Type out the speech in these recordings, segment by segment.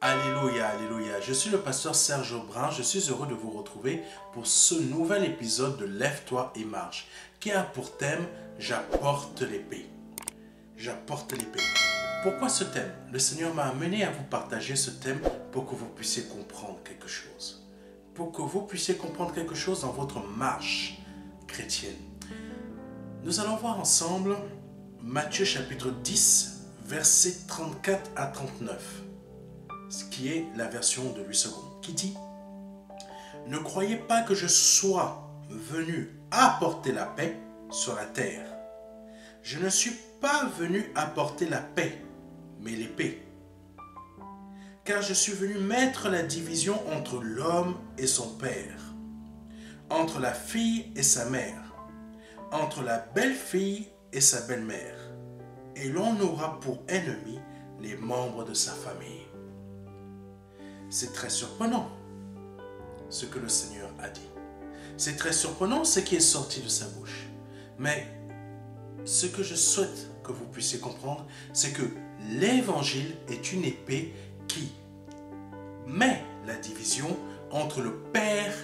Alléluia, alléluia. Je suis le pasteur Serge Aubrin. Je suis heureux de vous retrouver pour ce nouvel épisode de Lève-toi et marche, qui a pour thème « J'apporte l'épée ». J'apporte l'épée. Pourquoi ce thème? Le Seigneur m'a amené à vous partager ce thème pour que vous puissiez comprendre quelque chose. Pour que vous puissiez comprendre quelque chose dans votre marche chrétienne. Nous allons voir ensemble Matthieu chapitre 10, versets 34 à 39. Ce qui est la version de Louis II, qui dit « Ne croyez pas que je sois venu apporter la paix sur la terre. Je ne suis pas venu apporter la paix, mais l'épée. Car je suis venu mettre la division entre l'homme et son père, entre la fille et sa mère, entre la belle-fille et sa belle-mère, et l'on aura pour ennemis les membres de sa famille. » C'est très surprenant ce que le Seigneur a dit. C'est très surprenant ce qui est sorti de sa bouche. Mais ce que je souhaite que vous puissiez comprendre, c'est que l'évangile est une épée qui met la division entre le père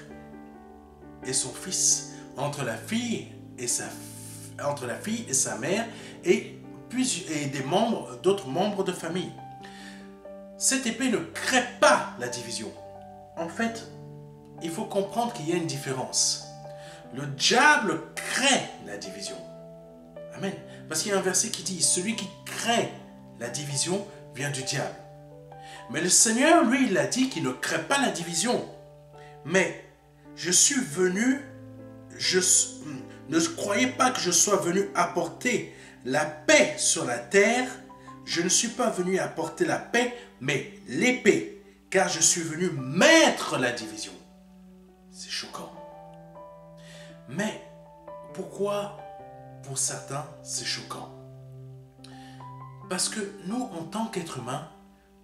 et son fils, entre la fille et sa mère et d'autres membres de famille. Cette épée ne crée pas la division. En fait, il faut comprendre qu'il y a une différence. Le diable crée la division. Amen. Parce qu'il y a un verset qui dit, celui qui crée la division vient du diable. Mais le Seigneur, lui, il a dit qu'il ne crée pas la division. Mais je suis venu, ne croyez pas que je sois venu apporter la paix sur la terre. Je ne suis pas venu apporter la paix, mais l'épée, car je suis venu mettre la division. C'est choquant. Mais pourquoi, pour certains, c'est choquant? Parce que nous, en tant qu'êtres humains,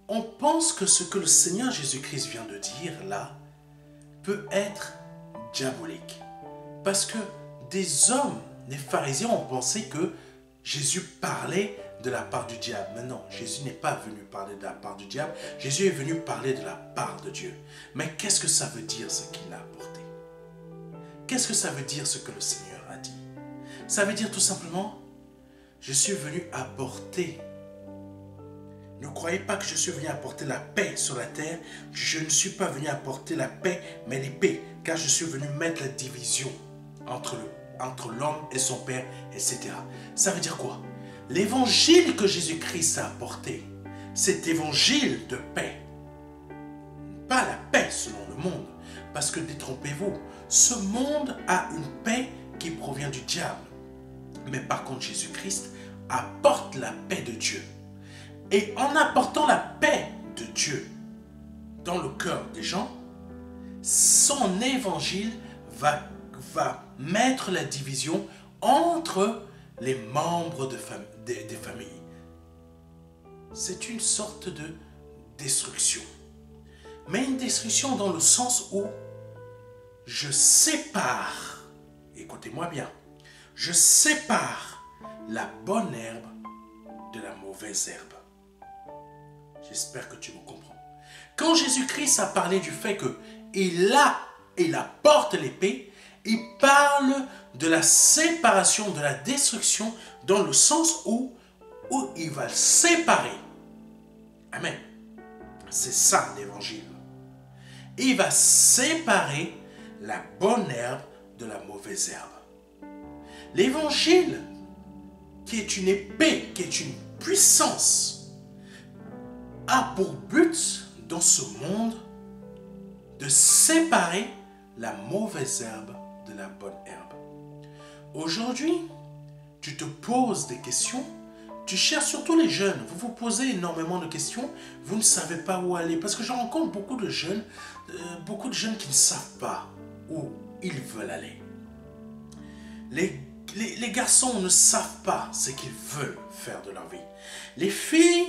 on pense que ce que le Seigneur Jésus-Christ vient de dire là peut être diabolique. Parce que des hommes, des pharisiens, ont pensé que Jésus parlait de la part du diable. Mais non, Jésus n'est pas venu parler de la part du diable. Jésus est venu parler de la part de Dieu. Mais qu'est-ce que ça veut dire ce qu'il a apporté? Qu'est-ce que ça veut dire ce que le Seigneur a dit? Ça veut dire tout simplement, je suis venu apporter. Ne croyez pas que je suis venu apporter la paix sur la terre. Je ne suis pas venu apporter la paix, mais l'épée. Car je suis venu mettre la division entre l'homme et son père, etc. Ça veut dire quoi? L'évangile que Jésus-Christ a apporté, cet évangile de paix, pas la paix selon le monde, parce que détrompez-vous, ce monde a une paix qui provient du diable. Mais par contre, Jésus-Christ apporte la paix de Dieu. Et en apportant la paix de Dieu dans le cœur des gens, son évangile va mettre la division entre les membres des familles. C'est une sorte de destruction. Mais une destruction dans le sens où je sépare, écoutez-moi bien, je sépare la bonne herbe de la mauvaise herbe. J'espère que tu me comprends. Quand Jésus-Christ a parlé du fait qu'il apporte l'épée, il parle de la séparation, de la destruction, dans le sens où il va séparer. Amen. C'est ça l'évangile. Il va séparer la bonne herbe de la mauvaise herbe. L'évangile, qui est une épée, qui est une puissance, a pour but dans ce monde de séparer la mauvaise herbe de la bonne herbe. Aujourd'hui, tu te poses des questions, tu cherches, surtout les jeunes, vous vous posez énormément de questions, vous ne savez pas où aller, parce que je rencontre beaucoup de jeunes qui ne savent pas où ils veulent aller. Les garçons ne savent pas ce qu'ils veulent faire de leur vie. Les filles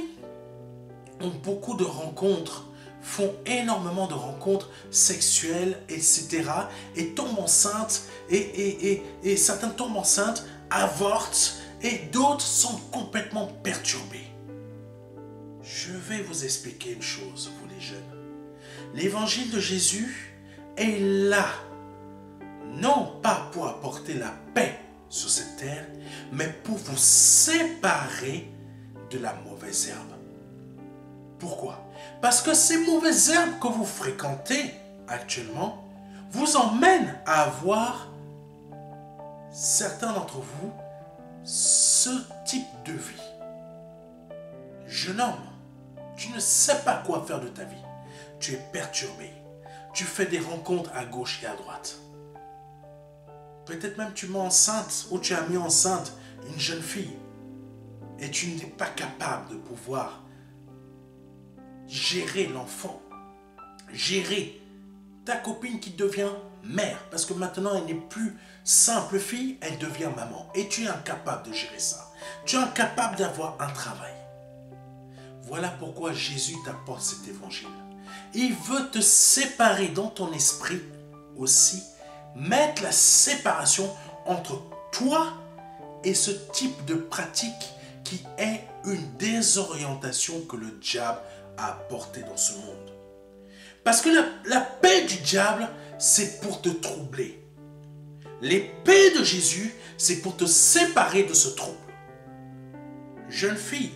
ont beaucoup de rencontres, font énormément de rencontres sexuelles, etc. et tombent enceintes, et certaines tombent enceintes, avortent, et d'autres sont complètement perturbées. Je vais vous expliquer une chose, vous les jeunes. L'évangile de Jésus est là, non pas pour apporter la paix sur cette terre, mais pour vous séparer de la mauvaise herbe. Pourquoi? Parce que ces mauvaises herbes que vous fréquentez actuellement vous emmènent à avoir, certains d'entre vous, ce type de vie. Jeune homme, tu ne sais pas quoi faire de ta vie. Tu es perturbé. Tu fais des rencontres à gauche et à droite. Peut-être même tu mets enceinte ou tu as mis enceinte une jeune fille et tu n'es pas capable de pouvoir gérer l'enfant, gérer ta copine qui devient mère, parce que maintenant elle n'est plus simple fille, elle devient maman, et tu es incapable de gérer ça. Tu es incapable d'avoir un travail. Voilà pourquoi Jésus t'apporte cet évangile. Il veut te séparer dans ton esprit aussi, mettre la séparation entre toi et ce type de pratique qui est une désorientation que le diable a apportée dans ce monde. Parce que la paix du diable, c'est pour te troubler. L'épée de Jésus, c'est pour te séparer de ce trouble. Jeune fille,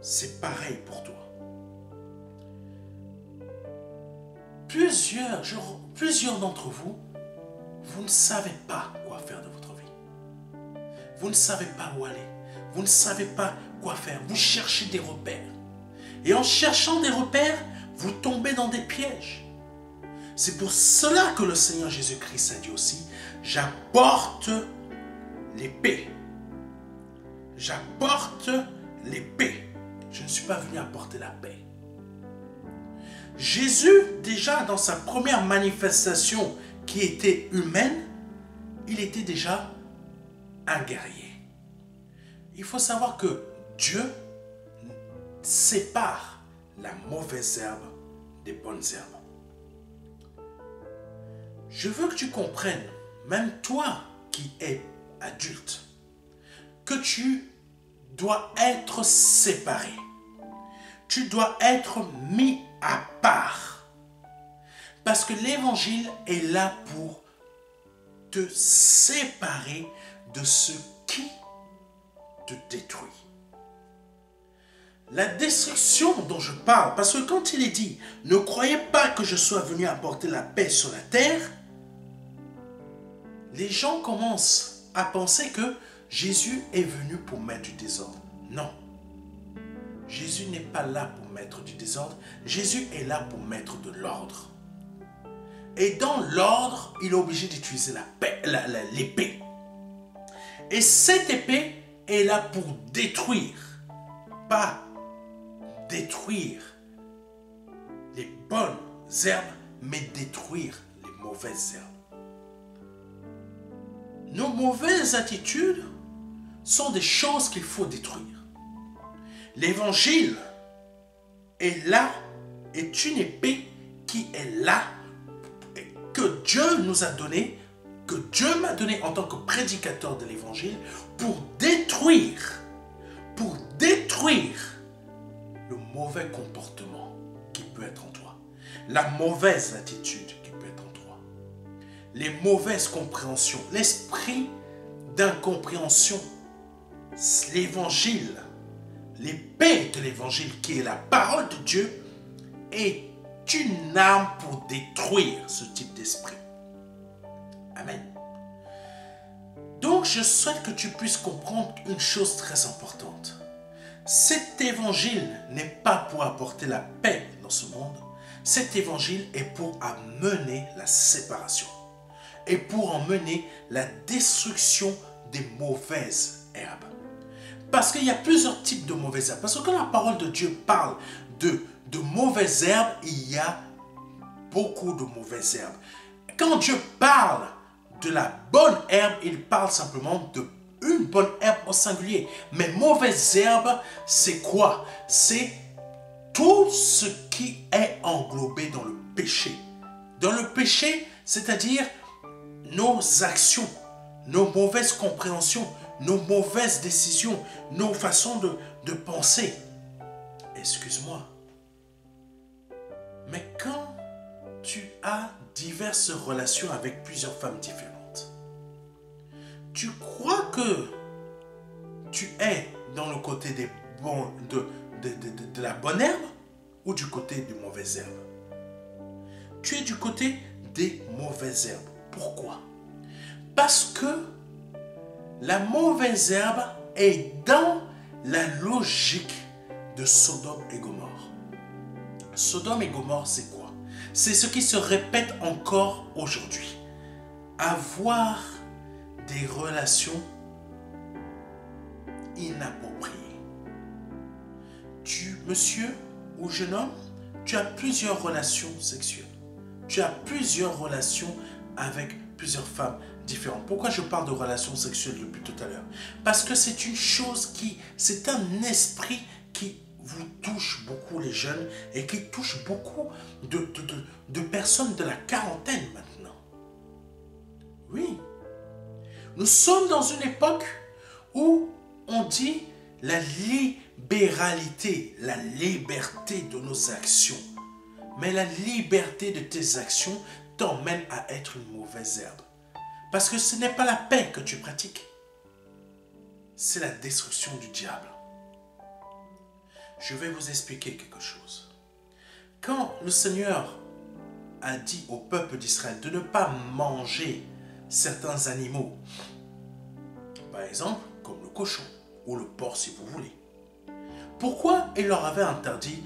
c'est pareil pour toi. Plusieurs d'entre vous, vous ne savez pas quoi faire de votre vie. Vous ne savez pas où aller. Vous ne savez pas quoi faire. Vous cherchez des repères. Et en cherchant des repères, vous tombez dans des pièges. C'est pour cela que le Seigneur Jésus-Christ a dit aussi, j'apporte l'épée. J'apporte l'épée. Je ne suis pas venu apporter la paix. Jésus, déjà dans sa première manifestation qui était humaine, il était déjà un guerrier. Il faut savoir que Dieu sépare la mauvaise herbe des bonnes herbes. Je veux que tu comprennes, même toi qui es adulte, que tu dois être séparé. Tu dois être mis à part. Parce que l'évangile est là pour te séparer de ce qui te détruit. La destruction dont je parle, parce que quand il est dit « Ne croyez pas que je sois venu apporter la paix sur la terre », les gens commencent à penser que Jésus est venu pour mettre du désordre. Non. Jésus n'est pas là pour mettre du désordre. Jésus est là pour mettre de l'ordre. Et dans l'ordre, il est obligé d'utiliser l'épée. Et cette épée est là pour détruire, pas détruire les bonnes herbes, mais détruire les mauvaises herbes. Nos mauvaises attitudes sont des choses qu'il faut détruire. L'évangile est là, est une épée qui est là, que Dieu nous a donné, que Dieu m'a donné en tant que prédicateur de l'évangile pour détruire le mauvais comportement qui peut être en toi, la mauvaise attitude qui peut être en toi, les mauvaises compréhensions, l'esprit d'incompréhension. L'évangile, l'épée de l'évangile qui est la parole de Dieu est une arme pour détruire ce type d'esprit. Amen. Donc je souhaite que tu puisses comprendre une chose très importante. Cet évangile n'est pas pour apporter la paix dans ce monde. Cet évangile est pour amener la séparation et pour emmener la destruction des mauvaises herbes. Parce qu'il y a plusieurs types de mauvaises herbes. Parce que quand la parole de Dieu parle de mauvaises herbes, il y a beaucoup de mauvaises herbes. Quand Dieu parle de la bonne herbe, il parle simplement de une bonne herbe au singulier. Mais mauvaise herbe, c'est quoi? C'est tout ce qui est englobé dans le péché. Dans le péché, c'est-à-dire nos actions, nos mauvaises compréhensions, nos mauvaises décisions, nos façons de penser. excuse-moi. Mais quand tu as diverses relations avec plusieurs femmes différentes, tu crois que tu es dans le côté de la bonne herbe ou du côté des mauvaises herbes? Tu es du côté des mauvaises herbes. Pourquoi? Parce que la mauvaise herbe est dans la logique de Sodome et Gomorrhe. Sodome et Gomorrhe, c'est quoi? C'est ce qui se répète encore aujourd'hui. Avoir des relations inappropriées. Monsieur ou jeune homme, tu as plusieurs relations sexuelles. Tu as plusieurs relations avec plusieurs femmes différentes. Pourquoi je parle de relations sexuelles depuis tout à l'heure? Parce que c'est une chose c'est un esprit qui vous touche beaucoup les jeunes et qui touche beaucoup de personnes de la quarantaine maintenant. Oui. Nous sommes dans une époque où on dit la libéralité, la liberté de nos actions. Mais la liberté de tes actions t'emmène à être une mauvaise herbe. Parce que ce n'est pas la paix que tu pratiques. C'est la destruction du diable. Je vais vous expliquer quelque chose. Quand le Seigneur a dit au peuple d'Israël de ne pas manger certains animaux, par exemple, comme le cochon ou le porc si vous voulez, pourquoi il leur avait interdit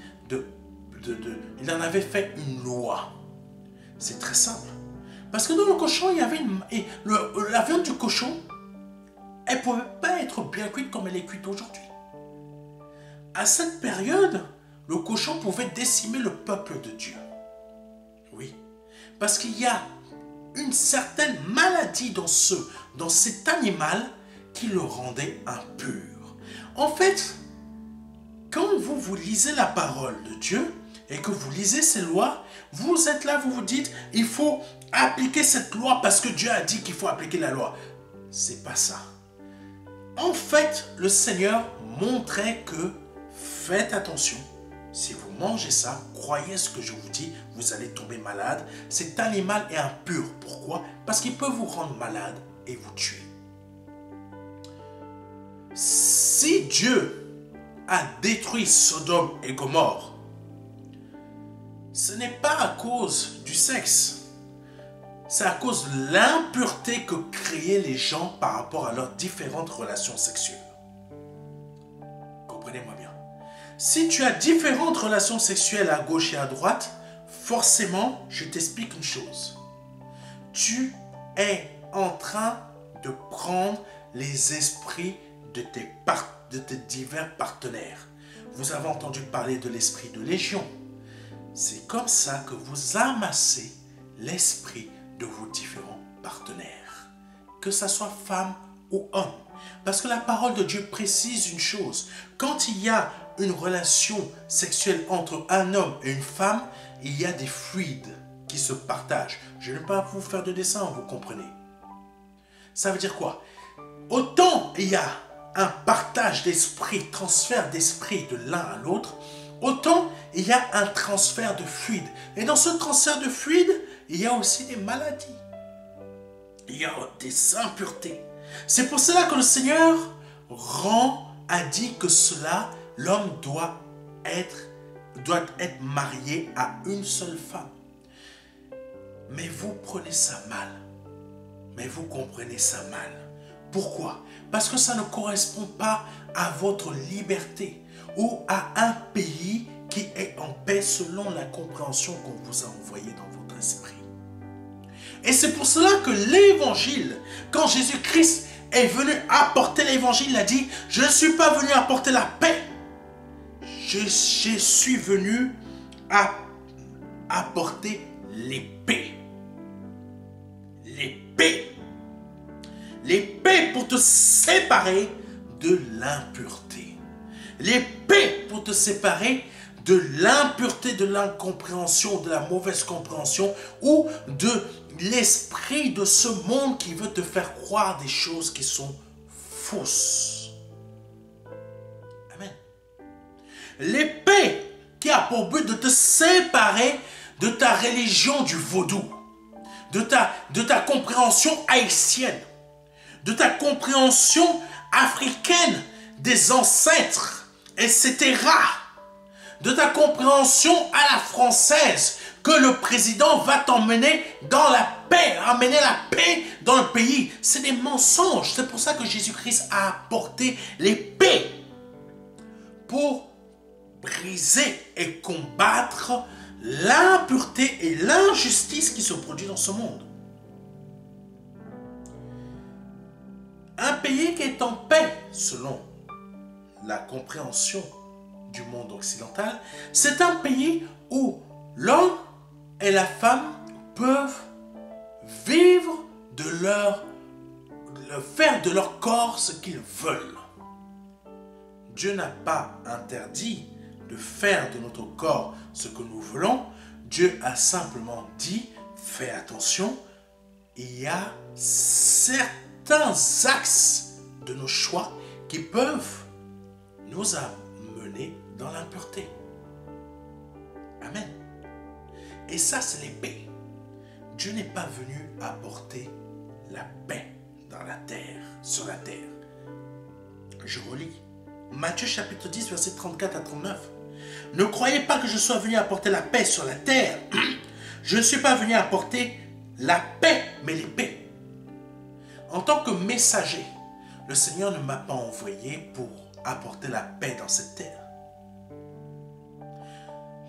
il en avait fait une loi? C'est très simple. Parce que dans le cochon, il y avait la viande du cochon, elle ne pouvait pas être bien cuite comme elle est cuite aujourd'hui. À cette période, le cochon pouvait décimer le peuple de Dieu. Oui. Parce qu'il y a une certaine maladie dans cet animal qui le rendait impur. En fait, quand vous lisez la parole de Dieu et que vous lisez ces lois, vous êtes là, vous vous dites, il faut appliquer cette loi parce que Dieu a dit qu'il faut appliquer la loi. C'est pas ça. En fait, le Seigneur montrait que faites attention. Si vous mangez ça, croyez ce que je vous dis, vous allez tomber malade. Cet animal est impur. Pourquoi? Parce qu'il peut vous rendre malade et vous tuer. Si Dieu a détruit Sodome et Gomorrhe, ce n'est pas à cause du sexe. C'est à cause de l'impureté que créaient les gens par rapport à leurs différentes relations sexuelles. Comprenez-moi bien. Si tu as différentes relations sexuelles à gauche et à droite, forcément, je t'explique une chose. Tu es en train de prendre les esprits de tes divers partenaires. Vous avez entendu parler de l'esprit de légion. C'est comme ça que vous amassez l'esprit de vos différents partenaires. Que ce soit femme ou homme. Parce que la parole de Dieu précise une chose. Quand il y a une relation sexuelle entre un homme et une femme, il y a des fluides qui se partagent. Je ne vais pas vous faire de dessin, vous comprenez. Ça veut dire quoi? Autant il y a un partage d'esprit, transfert d'esprit de l'un à l'autre, autant il y a un transfert de fluide. Et dans ce transfert de fluide, il y a aussi des maladies. Il y a des impuretés. C'est pour cela que le Seigneur a dit que l'homme doit être marié à une seule femme. Mais vous prenez ça mal. Mais vous comprenez ça mal. Pourquoi? Parce que ça ne correspond pas à votre liberté ou à un pays qui est en paix selon la compréhension qu'on vous a envoyée dans votre esprit. Et c'est pour cela que l'évangile, quand Jésus-Christ est venu apporter l'évangile, il a dit, je ne suis pas venu apporter la paix, je suis venu apporter l'épée. L'épée. L'épée pour te séparer de l'impureté. L'épée pour te séparer de l'impureté, de l'incompréhension, de la mauvaise compréhension ou de l'esprit de ce monde qui veut te faire croire des choses qui sont fausses. Amen. L'épée a pour but de te séparer de ta religion du vaudou, de ta compréhension haïtienne, de ta compréhension africaine des ancêtres, etc. De ta compréhension à la française, que le président va t'emmener dans la paix, amener la paix dans le pays. C'est des mensonges. C'est pour ça que Jésus-Christ a apporté l'épée pour briser et combattre l'impureté et l'injustice qui se produit dans ce monde. Un pays qui est en paix, selon la compréhension du monde occidental, c'est un pays où l'homme et la femme peuvent vivre faire de leur corps ce qu'ils veulent. Dieu n'a pas interdit de faire de notre corps ce que nous voulons. Dieu a simplement dit, fais attention, il y a certains axes de nos choix qui peuvent nous amener dans l'impureté. Amen. Et ça, c'est l'épée. Dieu n'est pas venu apporter la paix dans la terre, sur la terre. Je relis. Matthieu chapitre 10, versets 34 à 39. Ne croyez pas que je sois venu apporter la paix sur la terre. Je ne suis pas venu apporter la paix, mais l'épée. En tant que messager, le Seigneur ne m'a pas envoyé pour apporter la paix dans cette terre.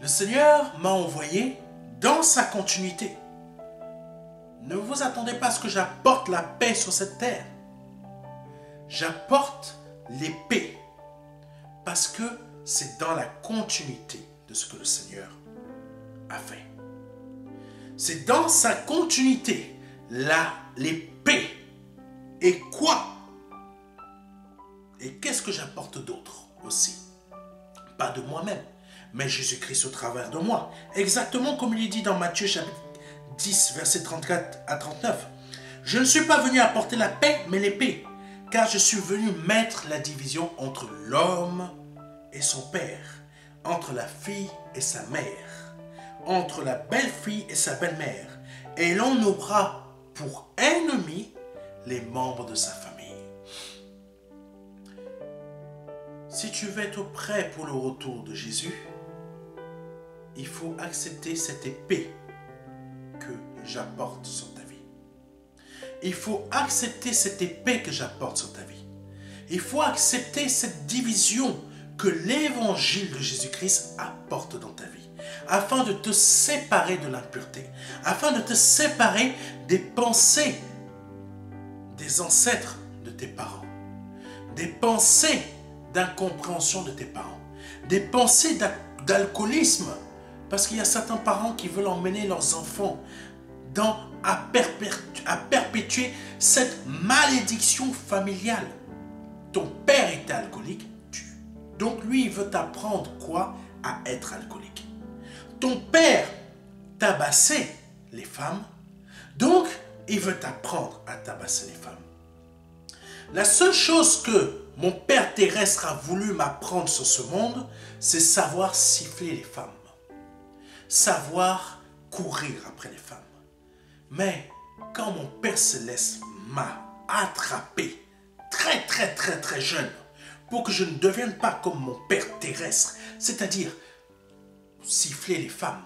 Le Seigneur m'a envoyé dans sa continuité. Ne vous attendez pas à ce que j'apporte la paix sur cette terre. J'apporte l'épée parce que c'est dans la continuité de ce que le Seigneur a fait. C'est dans sa continuité, l'épée. Et quoi? Et qu'est-ce que j'apporte d'autre aussi? Pas de moi-même, mais Jésus-Christ au travers de moi. Exactement comme il est dit dans Matthieu chapitre 10, versets 34 à 39. Je ne suis pas venu apporter la paix, mais l'épée, car je suis venu mettre la division entre l'homme et son père, entre la fille et sa mère, entre la belle-fille et sa belle-mère, et l'on aura pour ennemis les membres de sa famille. Si tu veux être prêt pour le retour de Jésus, il faut accepter cette épée que j'apporte sur ta vie. Il faut accepter cette épée que j'apporte sur ta vie. Il faut accepter cette division que l'évangile de Jésus-Christ apporte dans ta vie, afin de te séparer de l'impureté, afin de te séparer des pensées des ancêtres de tes parents, des pensées d'incompréhension de tes parents, des pensées d'alcoolisme, parce qu'il y a certains parents qui veulent emmener leurs enfants à perpétuer cette malédiction familiale. Ton père était alcoolique, donc lui il veut t'apprendre quoi? À être alcoolique. Ton père tabassait les femmes, donc il veut t'apprendre à tabasser les femmes. La seule chose que mon père terrestre a voulu m'apprendre sur ce monde, c'est savoir siffler les femmes, savoir courir après les femmes. Mais quand mon père céleste m'a attrapé très jeune, pour que je ne devienne pas comme mon père terrestre, c'est-à-dire siffler les femmes,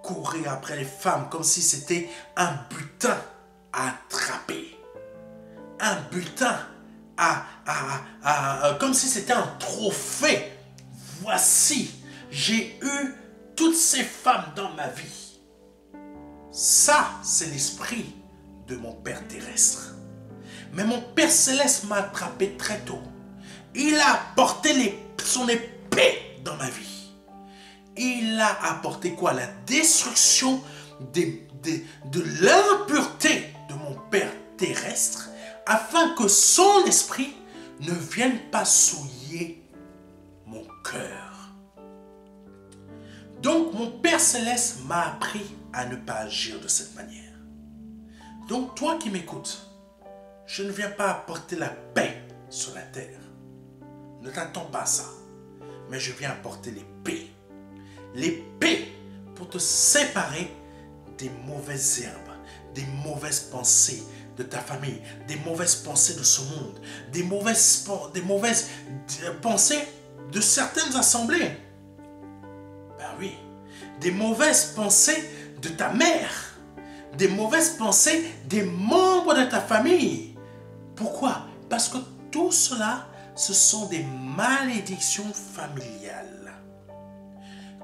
courir après les femmes comme si c'était un butin à attraper, un butin comme si c'était un trophée. Voici, j'ai eu toutes ces femmes dans ma vie. Ça, c'est l'esprit de mon Père terrestre. Mais mon Père céleste m'a attrapé très tôt. Il a apporté son épée dans ma vie. Il a apporté quoi? La destruction de l'impureté de mon Père terrestre, afin que son esprit ne vienne pas souiller mon cœur. Donc mon Père céleste m'a appris à ne pas agir de cette manière. Donc toi qui m'écoutes, je ne viens pas apporter la paix sur la terre. Ne t'attends pas à ça. Mais je viens apporter l'épée. l'épée pour te séparer des mauvaises herbes, des mauvaises pensées de ta famille, des mauvaises pensées de ce monde, des mauvaises pensées de certaines assemblées. Ben oui, des mauvaises pensées de ta mère, des mauvaises pensées des membres de ta famille. Pourquoi? Parce que tout cela, ce sont des malédictions familiales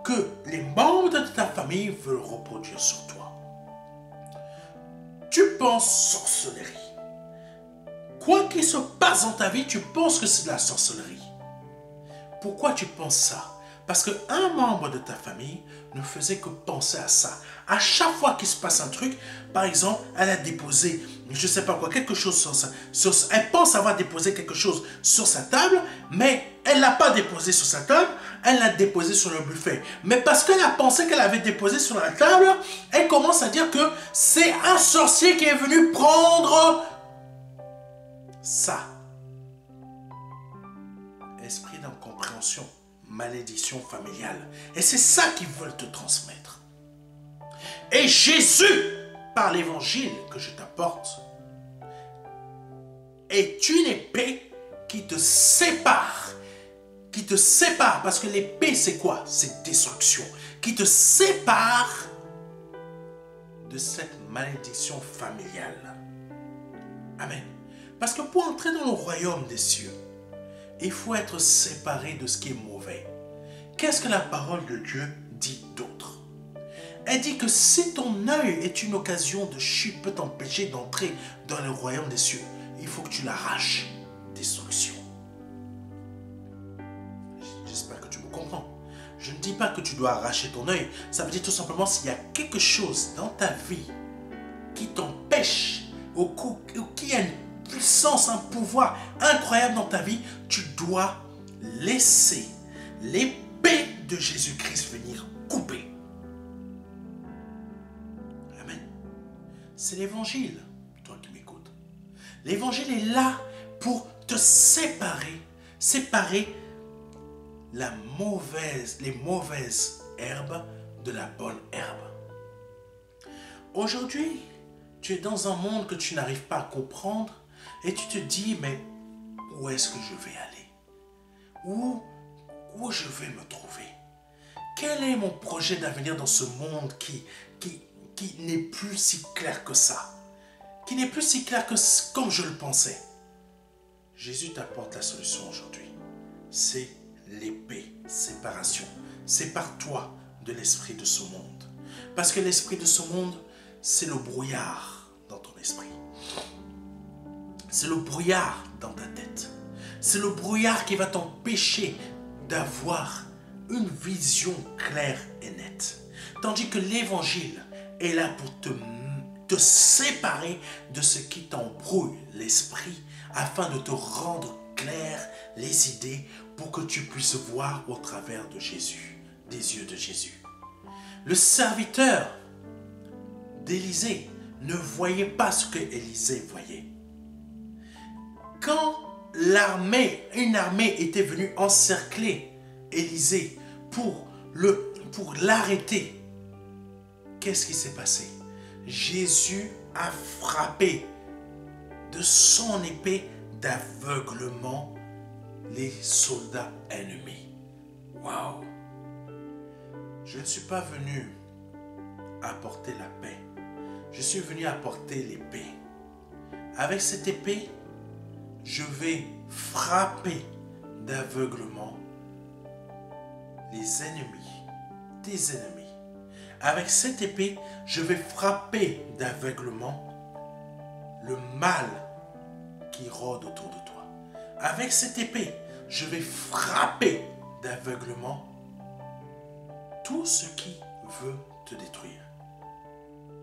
que les membres de ta famille veulent reproduire sur toi. Tu penses sorcellerie. Quoi qu'il se passe dans ta vie, tu penses que c'est de la sorcellerie. Pourquoi tu penses ça? Parce qu'un membre de ta famille ne faisait que penser à ça. À chaque fois qu'il se passe un truc, par exemple, elle a déposé, je ne sais pas quoi, quelque chose sur ça. Elle pense avoir déposé quelque chose sur sa table, mais elle ne l'a pas déposé sur sa table, elle l'a déposé sur le buffet. Mais parce qu'elle a pensé qu'elle avait déposé sur la table, elle commence à dire que c'est un sorcier qui est venu prendre ça. Esprit d'incompréhension, malédiction familiale. Et c'est ça qu'ils veulent te transmettre. Et Jésus, par l'évangile que je t'apporte, est une épée qui te sépare. Qui te sépare. Parce que l'épée, c'est quoi? C'est destruction. Qui te sépare de cette malédiction familiale. Amen. Parce que pour entrer dans le royaume des cieux, il faut être séparé de ce qui est mauvais. Qu'est-ce que la parole de Dieu dit d'autre? Elle dit que si ton œil est une occasion de chute, peut t'empêcher d'entrer dans le royaume des cieux, il faut que tu l'arraches. Destruction. J'espère que tu me comprends. Je ne dis pas que tu dois arracher ton œil. Ça veut dire tout simplement s'il y a quelque chose dans ta vie qui t'empêche ou qui a une puissance, un pouvoir incroyable dans ta vie, tu dois laisser l'épée de Jésus-Christ venir couper. Amen. C'est l'évangile, toi qui m'écoutes. L'évangile est là pour te séparer les mauvaises herbes de la bonne herbe. Aujourd'hui, tu es dans un monde que tu n'arrives pas à comprendre et tu te dis, mais où est-ce que je vais aller? Où je vais me trouver? Quel est mon projet d'avenir dans ce monde qui n'est plus si clair que ça? Qui n'est plus si clair que comme je le pensais? Jésus t'apporte la solution aujourd'hui. C'est l'épée, séparation. Sépare-toi de l'esprit de ce monde. Parce que l'esprit de ce monde, c'est le brouillard dans ton esprit. C'est le brouillard dans ta tête. C'est le brouillard qui va t'empêcher d'avoir une vision claire et nette. Tandis que l'évangile est là pour te séparer de ce qui t'embrouille l'esprit afin de te rendre clair les idées pour que tu puisses voir au travers de Jésus, des yeux de Jésus. Le serviteur d'Élisée ne voyait pas ce que Élisée voyait. Quand une armée était venue encercler Élisée pour l'arrêter, qu'est-ce qui s'est passé? Jésus a frappé de son épée d'aveuglement les soldats ennemis. Waouh! Je ne suis pas venu apporter la paix. Je suis venu apporter l'épée. Avec cette épée, je vais frapper d'aveuglement les ennemis, tes ennemis. Avec cette épée, je vais frapper d'aveuglement le mal qui rôde autour de toi. Avec cette épée, je vais frapper d'aveuglement tout ce qui veut te détruire.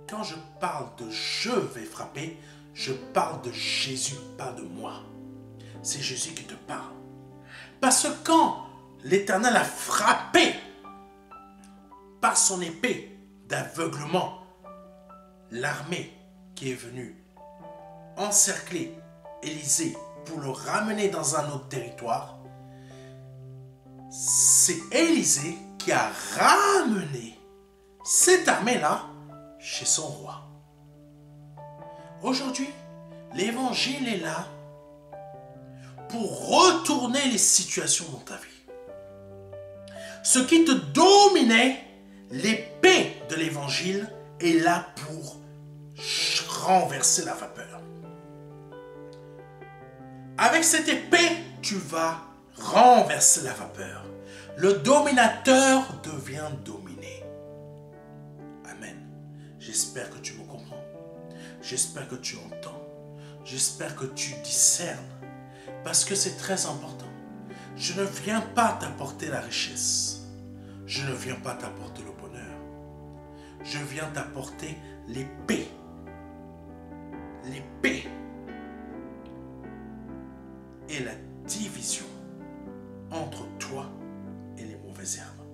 Quand je parle de je vais frapper, je parle de Jésus, pas de moi. C'est Jésus qui te parle. Parce que quand l'Éternel a frappé par son épée d'aveuglement l'armée qui est venue encercler Élisée pour le ramener dans un autre territoire, c'est Élisée qui a ramené cette armée-là chez son roi. Aujourd'hui, l'évangile est là pour retourner les situations dans ta vie. Ce qui te dominait, l'épée de l'évangile est là pour renverser la vapeur. Avec cette épée, tu vas renverser la vapeur. Le dominateur devient dominé. Amen. J'espère que tu me comprends. J'espère que tu entends. J'espère que tu discernes. Parce que c'est très important. Je ne viens pas t'apporter la richesse. Je ne viens pas t'apporter le bonheur. Je viens t'apporter l'épée. L'épée et la division entre toi et les mauvaises herbes.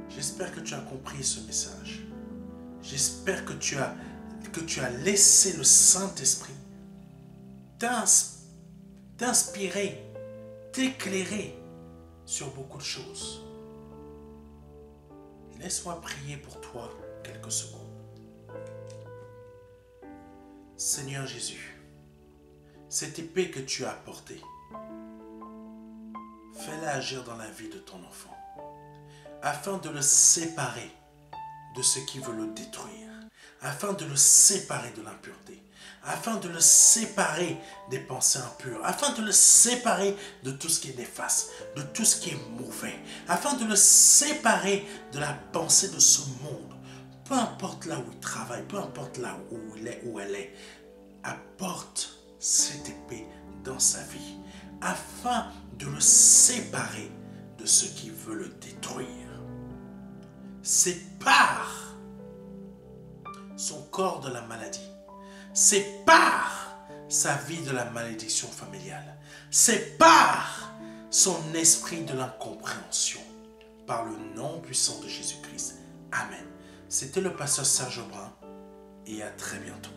J'espère que tu as compris ce message. J'espère que tu as laissé le Saint-Esprit t'inspirer, t'éclairer sur beaucoup de choses. Laisse-moi prier pour toi quelques secondes. Seigneur Jésus, cette épée que tu as apportée, fais-la agir dans la vie de ton enfant, afin de le séparer de ce qui veut le détruire, afin de le séparer de l'impureté, afin de le séparer des pensées impures, afin de le séparer de tout ce qui est néfaste, de tout ce qui est mauvais, afin de le séparer de la pensée de ce monde. Peu importe là où il travaille, peu importe là où il est, où elle est, apporte cette épée dans sa vie, afin de le séparer de ce qui veut le détruire. Sépare son corps de la maladie. Sépare sa vie de la malédiction familiale. Sépare son esprit de l'incompréhension. Par le nom puissant de Jésus-Christ. Amen. C'était le pasteur Serge Brun et à très bientôt.